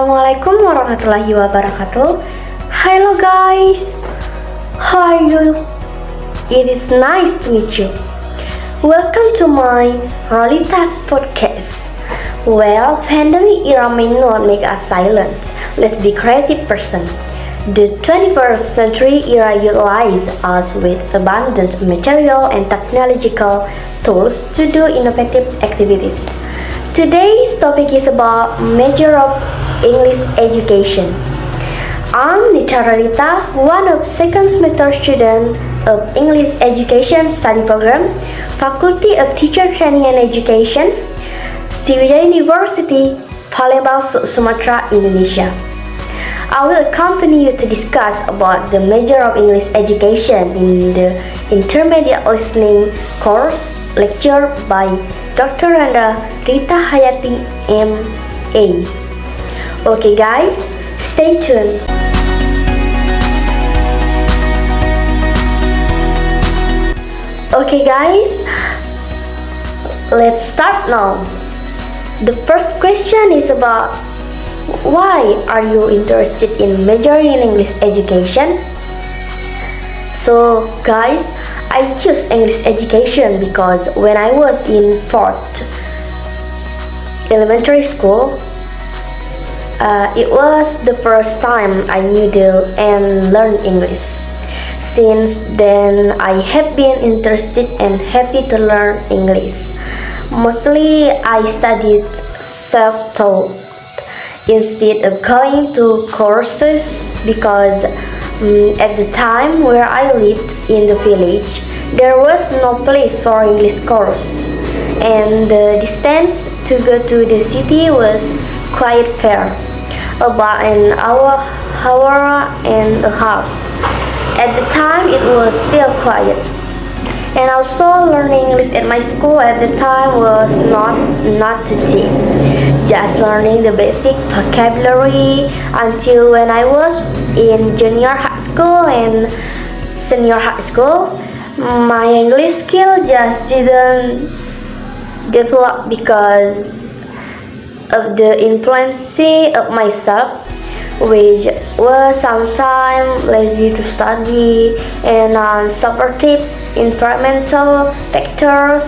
Assalamualaikum warahmatullahi wabarakatuh. Hello guys, how are you? It is nice to meet you. Welcome to my Rolita podcast. Well, pandemic era may not make us silent. Let's be creative person. The 21st century era utilizes us with abundant material and technological tools to do innovative activities. Today's topic is about major of English education. I'm Nita Rarita, one of second semester student of English Education Study Program, Faculty of Teacher Training and Education, Sriwijaya University, Palembang, Sumatra, Indonesia. I will accompany you to discuss about the major of English education in the intermediate listening course lecture by Dr. Randa Rita Hayati M.A. Okay guys, stay tuned. Okay guys, let's start now. The first question is about why are you interested in majoring in English education? So guys, I choose English education because when I was in 4th elementary school, it was the first time I knew and learned English. Since then, I have been interested and happy to learn English. Mostly, I studied self-taught instead of going to courses because at the time where I lived in the village, there was no place for English course, and the distance to go to the city was quite far, about an hour and a half. At the time, it was still quiet. And also learning English at my school at the time was not too deep. Just learning the basic vocabulary until when I was in junior high school and senior high school. My English skill just didn't develop because of the influence of myself, which was sometimes lazy to study and unsupportive environmental factors.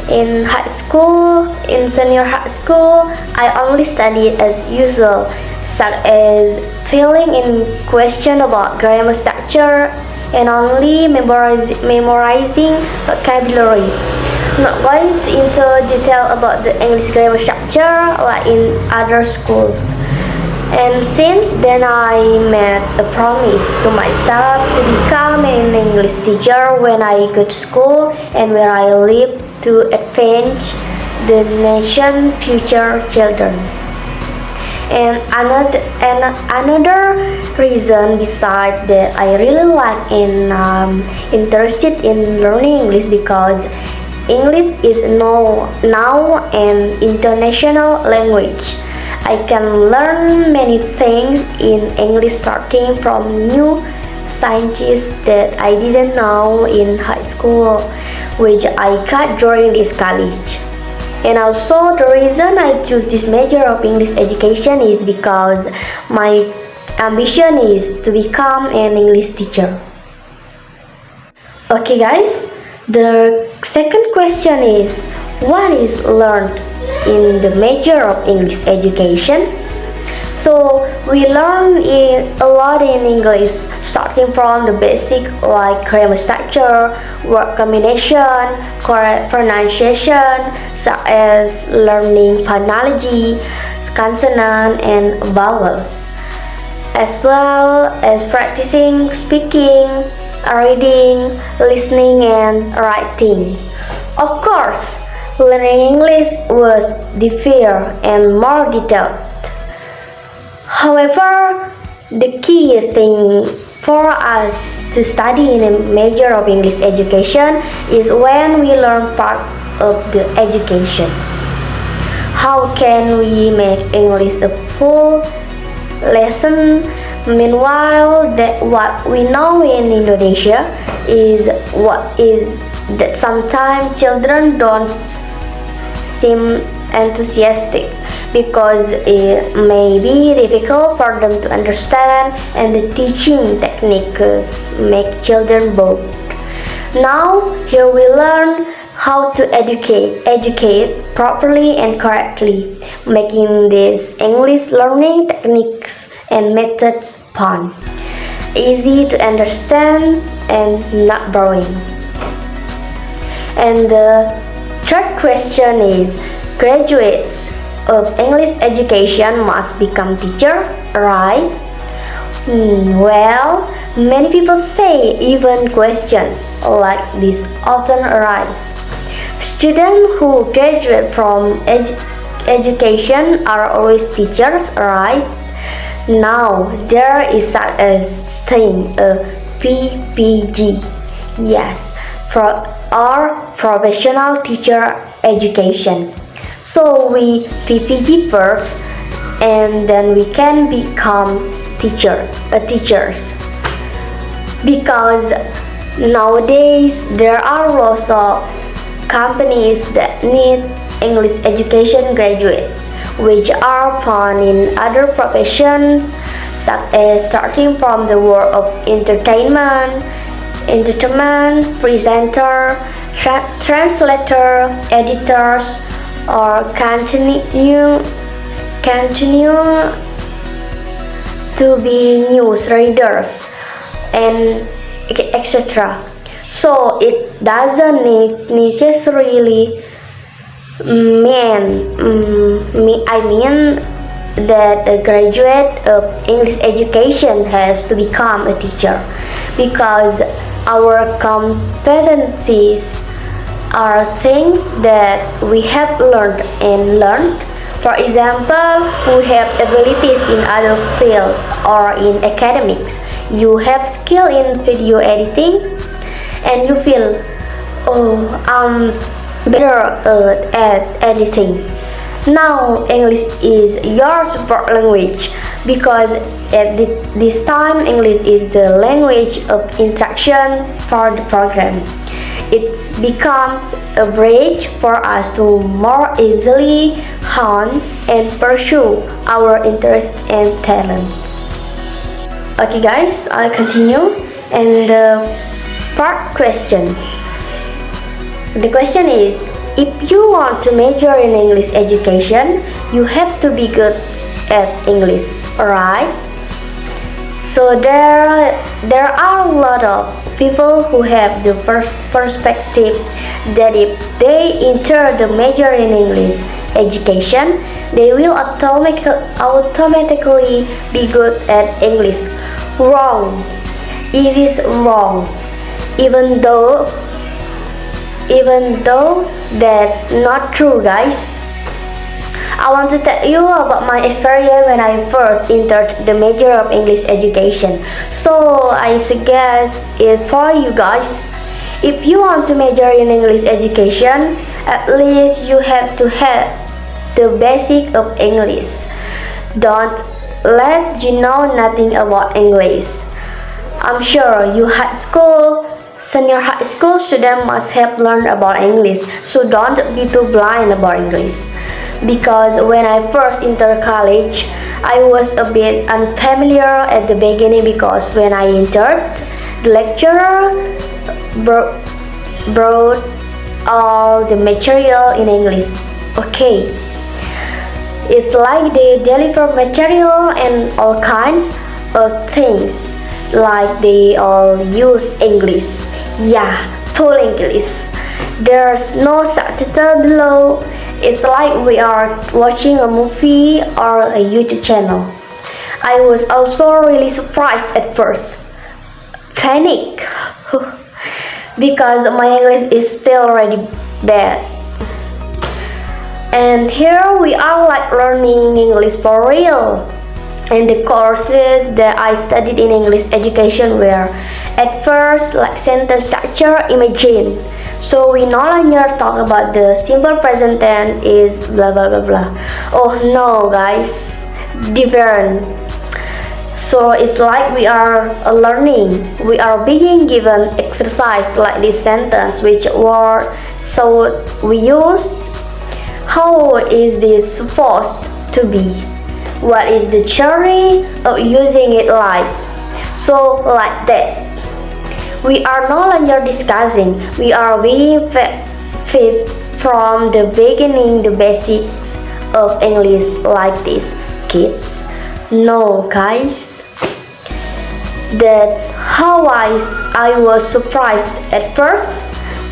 In high school, in senior high school, I only studied as usual, such as filling in questions about grammar structure and only memorizing vocabulary. Not going into detail about the English grammar structure like in other schools. And since then I made a promise to myself to become an English teacher when I go to school and where I live to advance the nation's future children. And another reason besides that I really like and interested in learning English because English is now an international language. I can learn many things in English, starting from new sciences that I didn't know in high school, which I got during this college. And also the reason I choose this major of English education is because my ambition is to become an English teacher. Okay guys, the second question is, what is learned in the major of English education? So we learn a lot in English, starting from the basic like grammar structure, word combination, correct pronunciation, such as learning phonology, consonant and vowels, as well as practicing speaking, reading, listening and writing. Of course, learning English was different and more detailed. However, the key thing for us to study in a major of English education is when we learn part of the education. How can we make English a full lesson? Meanwhile, what we know in Indonesia is that sometimes children don't seem enthusiastic because it may be difficult for them to understand and the teaching techniques make children bored. Now, here we learn how to educate properly and correctly, making these English learning techniques and methods fun, easy to understand, and not boring. And the third question is, graduates of English education must become teacher, right? Well, many people say even questions like this often arise. Students who graduate from education are always teachers, right? Now, there is such a thing, a PPG. Yes, or professional teacher education. So we PPG first, and then we can become teachers. Because nowadays there are lots of companies that need English education graduates, which are found in other professions, such as starting from the world of entertainment, presenter, translator, editors, or continue to be news readers and etc. So it doesn't necessarily mean that a graduate of English education has to become a teacher, because our competencies are things that we have learned. For example, we have abilities in other fields or in academics. You have skill in video editing and you feel, oh, I'm better at editing. Now English is your support language, because at this time English is the language of instruction for the program. It becomes a bridge for us to more easily hone and pursue our interest and talent. Okay guys, I'll continue. And the part question. The question is, if you want to major in English education, you have to be good at English, alright? So there are a lot of people who have the perspective that if they enter the major in English education, they will automatically be good at English. Wrong. It is wrong. Even though that's not true, guys. I want to tell you about my experience when I first entered the major of English education. So I suggest it for you guys. If you want to major in English education, at least you have to have the basic of English. Don't let you know nothing about English. I'm sure you senior high school student must have learned about English, so don't be too blind about English. Because when I first entered college, I was a bit unfamiliar at the beginning, because when I entered, the lecturer brought all the material in English. Okay, it's like they deliver material and all kinds of things, like they all use English. Yeah, full English. There's no subtitle below. It's like we are watching a movie or a YouTube channel. I was also really surprised at first. Panic. Because my English is still really bad. And here we are like learning English for real. And the courses that I studied in English education were at first like sentence structure, imagine. So we no longer talk about the simple present tense is blah blah blah blah. Oh no guys, different. So it's like we are learning. We are being given exercise like this sentence, which word so we use. How is this supposed to be? What is the journey of using it like? So like that. We are no longer discussing, we are being fit from the beginning the basics of English like this, kids. No, guys. That's how I was surprised at first,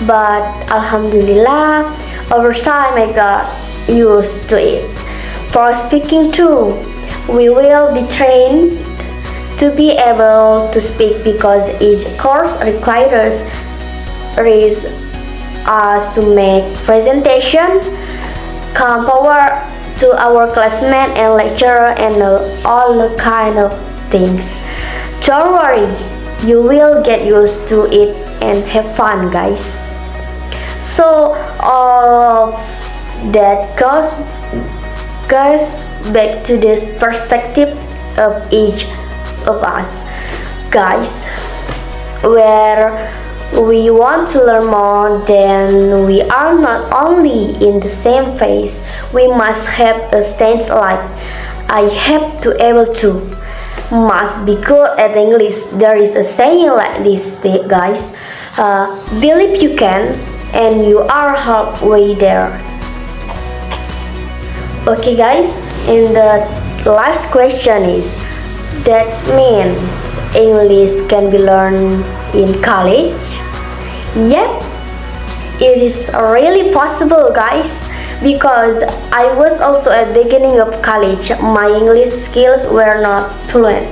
but Alhamdulillah, over time I got used to it. For speaking too, we will be trained to be able to speak because each course requires us to make presentation, come forward to our classmate and lecturer and all the kind of things. Don't worry, you will get used to it and have fun, guys. So all that goes back to this perspective of each of us, guys, where we want to learn more, then we are not only in the same phase, we must have a stance like I have to able to must be good at English. There is a saying like this, guys, believe you can and you are halfway there. Okay, guys, and the last question is, that means English can be learned in college? Yep, it is really possible, guys, because I was also at the beginning of college. My English skills were not fluent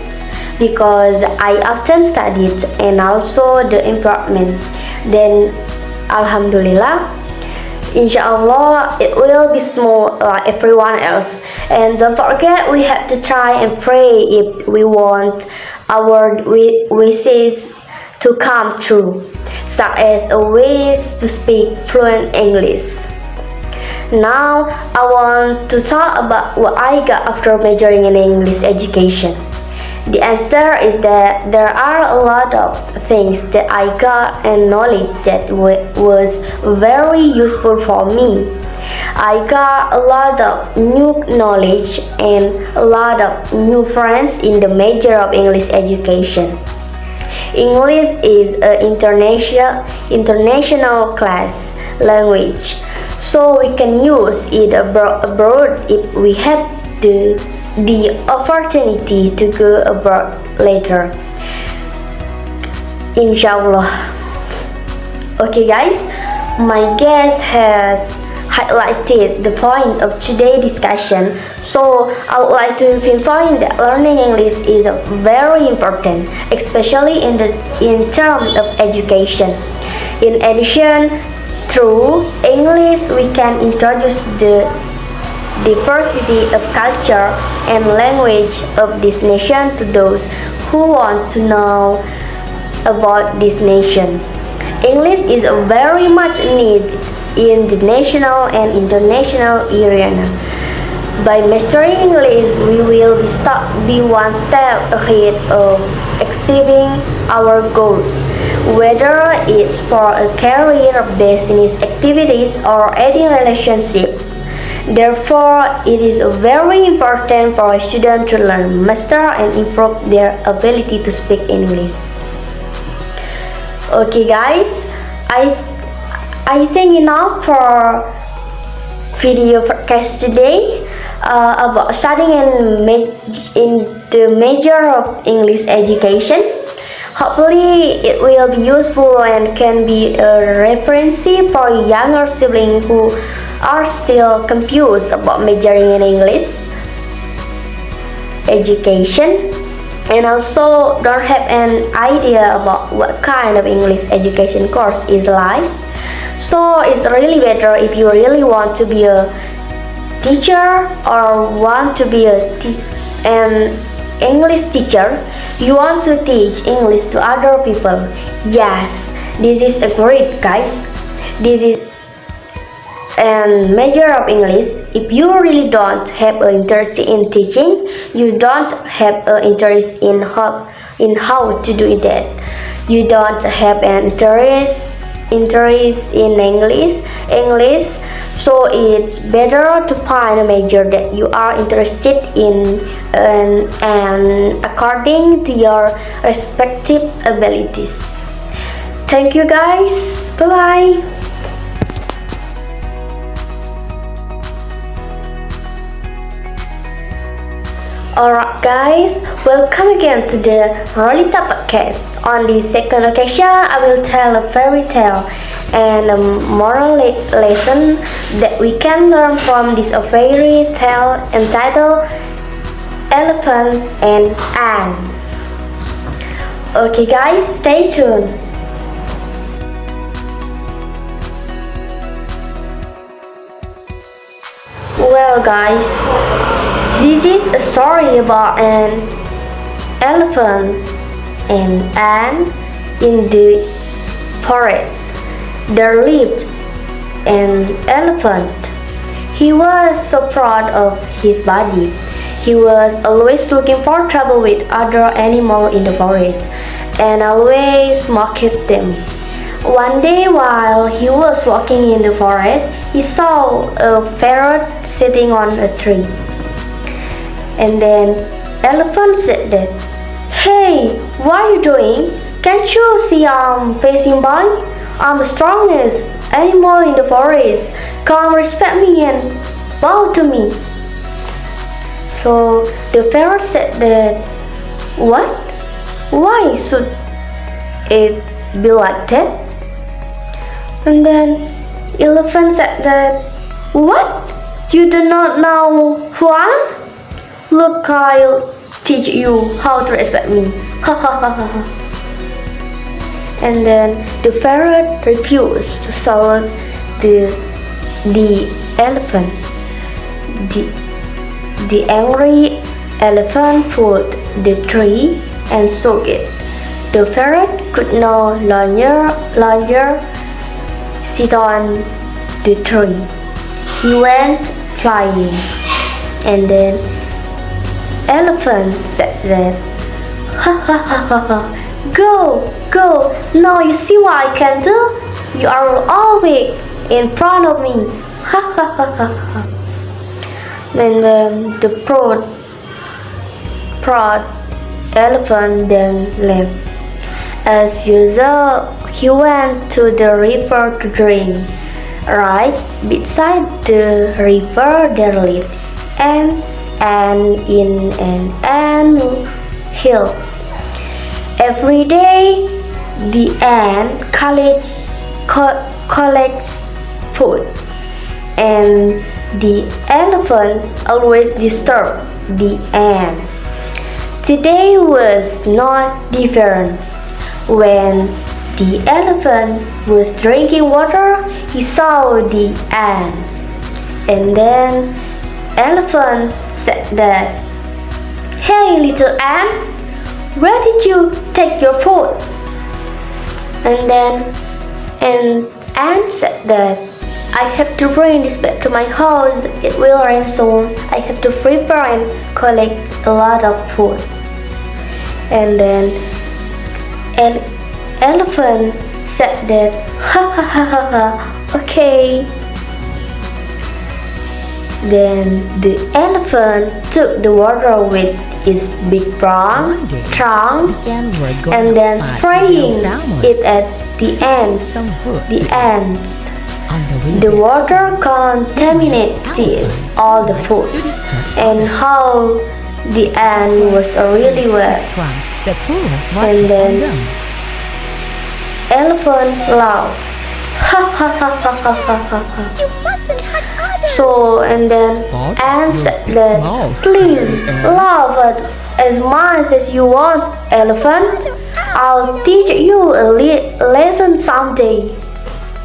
because I often studied and also the improvement. Then Alhamdulillah, Inshallah, it will be smooth like everyone else. And don't forget, we have to try and pray if we want our wishes to come true, such as a wish to speak fluent English. Now, I want to talk about what I got after majoring in English education. The answer is that there are a lot of things that I got and knowledge that was very useful for me. I got a lot of new knowledge and a lot of new friends in the major of English education. English is an international class language, so we can use it abroad if we have the opportunity to go abroad later, Inshallah. Okay, guys, my guest has highlighted the point of today's discussion, so I would like to pinpoint that learning English is very important, especially in terms of education. In addition, through English we can introduce the diversity of culture and language of this nation to those who want to know about this nation. English is very much needed in the national and international arena. By mastering English, we will be one step ahead of achieving our goals, whether it's for a career, business activities, or any relationship. Therefore, it is very important for a student to learn, master, and improve their ability to speak English. Okay, guys, I think enough for video podcast today about studying in the major of English education. Hopefully, it will be useful and can be a reference for younger siblings who are still confused about majoring in English education and also don't have an idea about what kind of English education course is like. So it's really better if you really want to be a teacher or want to be an English teacher, you want to teach English to other people. Yes, this is a great, guys. This is a major of English. If you really don't have an interest in teaching, you don't have an interest in how to do that. You don't have an interest in English. So it's better to find a major that you are interested in and according to your respective abilities. Thank you guys. Bye bye. Alright guys, welcome again to the Rolita Podcast. On the second occasion, I will tell a fairy tale and a moral lesson that we can learn from this fairy tale entitled Elephant and Ant. Okay guys, stay tuned. Well guys, this is a story about an elephant and ant in the forest. There lived an elephant. He was so proud of his body. He was always looking for trouble with other animals in the forest and always mocked them. One day while he was walking in the forest, he saw a parrot sitting on a tree. And then elephant said that, "Hey, what are you doing? Can't you see I'm passing by? I'm the strongest animal in the forest. Come respect me and bow to me." So the parrot said that, "What? Why should it be like that?" And then elephant said that, "What? You do not know who I am? Look, I'll teach you how to respect me." And then the parrot refused to salute the elephant. The angry elephant pulled the tree and shook it. The parrot could no longer sit on the tree. He went flying, and then elephant said that, Go, now you see what I can do? You are always in front of me." Then the proud elephant then left. As usual, he went to the river to drink. Right beside the river there lived an ant in an ant hill. Every day, the ant collects food, and the elephant always disturbed the ant. Today was not different. When the elephant was drinking water, he saw the ant, and then elephant said that, "Hey little ant, where did you take your food?" And then an ant said that, "I have to bring this back to my house. It will rain soon. I have to prepare and collect a lot of food." And then an elephant said that, "Okay." Then the elephant took the water with its big brown trunk and then spraying it at the ants. The water contaminated all the food, and how the ant was really wet. And then elephant laughed. You mustn't hurt others. So and then ant said that, "Please laugh as much as you want, elephant. I'll teach you a lesson someday."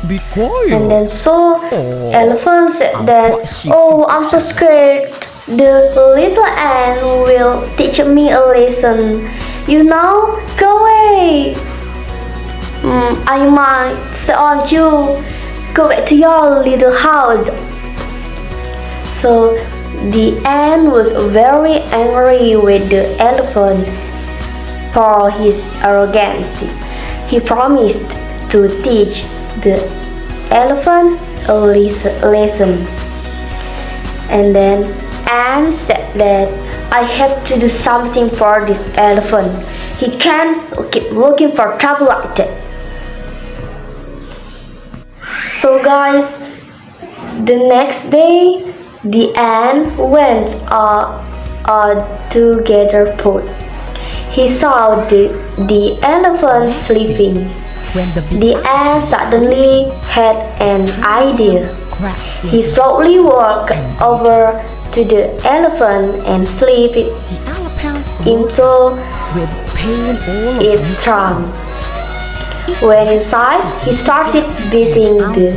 Be quiet. And then so elephant said that, "Oh, I'm so scared. The little ant will teach me a lesson. You know, go away. I might say on you, go back to your little house." So the ant was very angry with the elephant for his arrogance. He promised to teach the elephant a lesson. And then Anne said that I have to do something for this elephant. He can't keep looking for trouble like that. So guys, the next day, the ant went to gather food. He saw the elephant sleeping. When the big The ant suddenly had an idea. crab He slowly walked over to the elephant and slipped the elephant into with pain all over its his trunk. When inside, he started beating the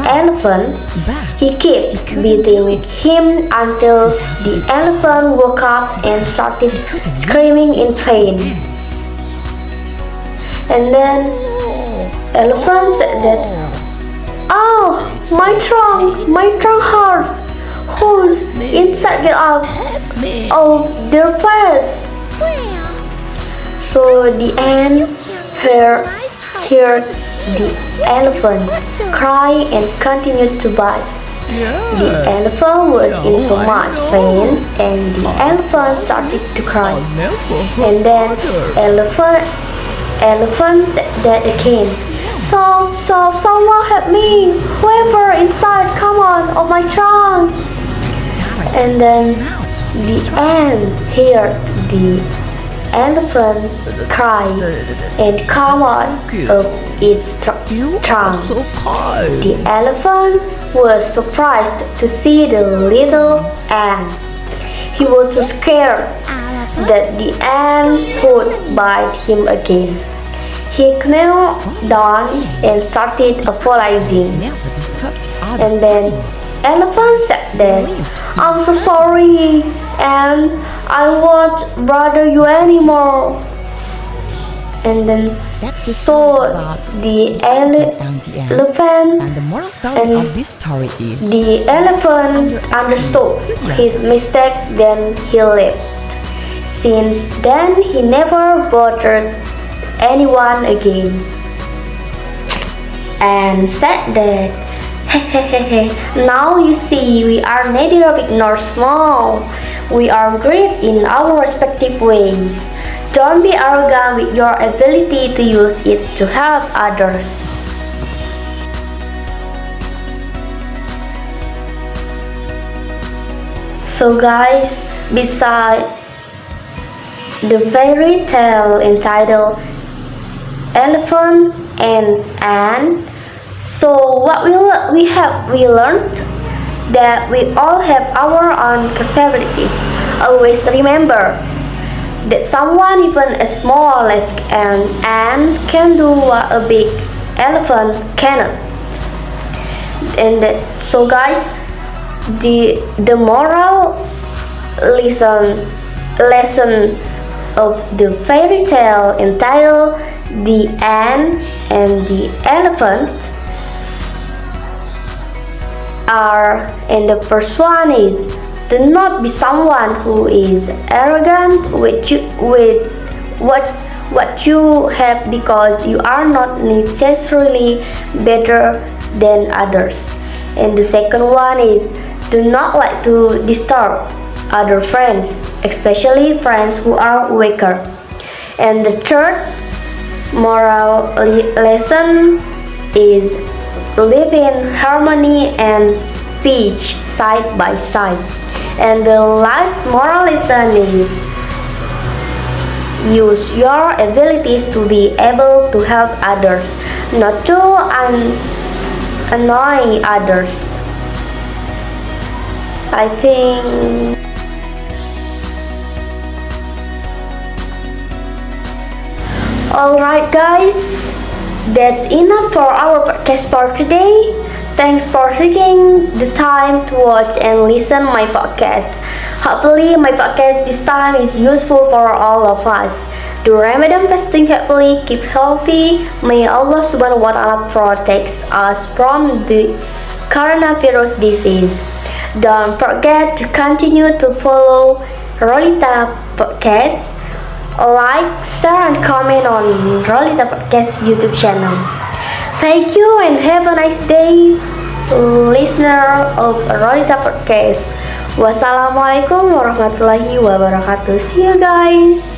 elephant. back. He kept beating him until the elephant woke up and started screaming in pain. And then elephant said that, "Oh, my trunk hurts. Who's inside get out of their place?" Well, So the ant you heard can't realize how heard hard the elephant cry and continued to bite. Yes. The elephant was in so Oh, I much know. pain and the elephant started to cry. I'll never hurt And then others. elephant said that again. Someone help me. Whoever inside, come on my trunk. And then the ant heard the elephant cry and come out of its You are trunk. so kind. The elephant was surprised to see the little ant. He was so scared that the ant would bite him again. He knelt down and started apologizing. Never disturb other And then elephant said that, "I'm so sorry and I won't bother you anymore." And then That's the so story about the and the ant. elephant And the moral value and of this story is the elephant understood his mistake, then he left. Since then, he never bothered anyone again. And said that, now you see we are neither big nor small. We are great in our respective ways. Don't be arrogant with your ability to use it to help others. So guys, beside the fairy tale entitled Elephant and Ant, so what we learned that we all have our own capabilities. Always remember that someone even as small as an ant can do what a big elephant cannot. And so guys, the moral lesson of the fairy tale entitled The Ant and the Elephant are, and the first one is, do not be someone who is arrogant with what you have, because you are not necessarily better than others. And the second one is, do not like to disturb other friends, especially friends who are weaker. And the third moral lesson is, live in harmony and speech side by side. And the last moral lesson is, use your abilities to be able to help others, not to annoy others. I think alright guys, that's enough for our podcast for today. Thanks for taking the time to watch and listen my podcast. Hopefully my podcast this time is useful for all of us. Do Ramadan fasting happily, keep healthy. May Allah subhanahu wa ta'ala protect us from the coronavirus disease. Don't forget to continue to follow Rolita Podcast. Like, share and comment on Rolita Podcast YouTube channel. Thank you and have a nice day. listener of Rolita Podcast. Wassalamualaikum warahmatullahi wabarakatuh. See you guys.